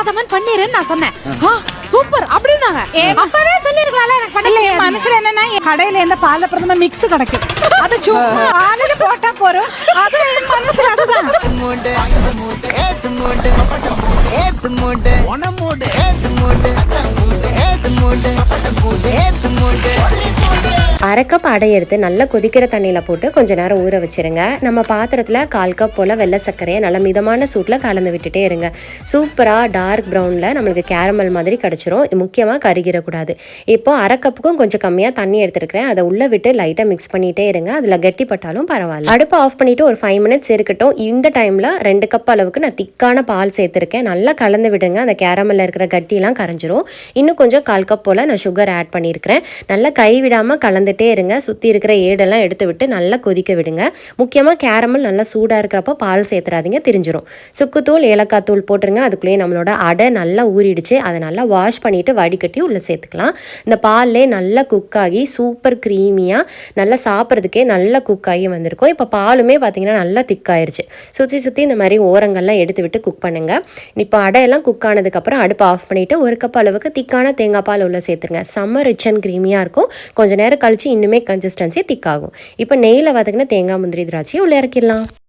பாதாமன் பன்னீர்னு நான் சொன்னேன். சூப்பர் அப்படின்னாங்க. அப்பவே சொல்லிருக்கலாம்ல எனக்கு பண்ணல. என் மனசுல என்னன்னா கடையில இந்த பால பிரதம மிக்ஸ் கிடைக்கும். அது சும்மா ஆளுல போட்டா போறோம். அது என் மனசுல அதுதான். அரை கப் அடை எடுத்து நல்லா கொதிக்கிற தண்ணியில் போட்டு கொஞ்ச நேரம் ஊற வச்சுருங்க. நம்ம பாத்திரத்தில் 1/4 கப் போல் வெள்ளை சர்க்கரையை நல்ல மிதமான சூட்டில் கலந்து விட்டுட்டே இருங்க. சூப்பராக டார்க் ப்ரௌனில் நம்மளுக்கு கேரமல் மாதிரி கிடச்சிரும். முக்கியமாக கருகிடக்கூடாது. இப்போது அரை கப்புக்கும் கொஞ்சம் கம்மியாக தண்ணி எடுத்துருக்கிறேன். அதை உள்ளே விட்டு லைட்டாக மிக்ஸ் பண்ணிகிட்டே இருங்க. அதில் கெட்டிப்பட்டாலும் பரவாயில்ல. அடுப்பை ஆஃப் பண்ணிவிட்டு ஒரு 5 மினிட்ஸ் இருக்கட்டும். இந்த டைமில் 2 கப் அளவுக்கு நான் திக்கான பால் சேர்த்துருக்கேன். நல்லா கலந்து விடுங்க. அந்த கேரமலில் இருக்கிற கட்டிலாம் கரைஞ்சிரும். இன்னும் கொஞ்சம் 1/4 கப் போல் நான் சுகர் ஆட் பண்ணியிருக்கிறேன். நல்லா கைவிடாமல் கலந்துட்டே இருங்க. சுற்றி இருக்கிற ஏடெல்லாம் எடுத்து விட்டு நல்லா கொதிக்க விடுங்க. முக்கியமாக கேரமல் நல்லா சூடாக இருக்கிறப்போ பால் சேர்த்துறாதீங்க, திரிஞ்சிரும். சுக்குத்தூள் ஏலக்காய் தூள் போட்டுருங்க. அதுக்குள்ளேயே நம்மளோட அடை நல்லா ஊறிடுச்சு. அதை நல்லா வாஷ் பண்ணிவிட்டு வடிகட்டி உள்ளே சேர்த்துக்கலாம். இந்த பால்லே நல்லா குக் ஆகி சூப்பர் க்ரீமியாக நல்லா சாப்பிட்றதுக்கே நல்லா குக் ஆகி வந்திருக்கும். இப்போ பாலுமே பார்த்திங்கன்னா நல்லா திக்காயிருச்சு. சுற்றி இந்த மாதிரி ஓரங்கள்லாம் எடுத்து விட்டு குக் பண்ணுங்கள். இப்போ அடையெல்லாம் குக் ஆனதுக்கப்புறம் அடுப்பை ஆஃப் பண்ணிவிட்டு 1 கப் அளவுக்கு திக்கான தேங்காய் பால் உள்ளே சேர்த்துருங்க. செம்ம ரிச் அண்ட் க்ரீமியாக இருக்கும். கொஞ்சம் நேரம் கழிச்சு இன்னுமே கன்சிஸ்டன்சி திக்காகும். இப்போ நெய்யில் வதக்கின தேங்காய் முந்திரி திராட்சையை உள்ளே இறக்கிடலாம்.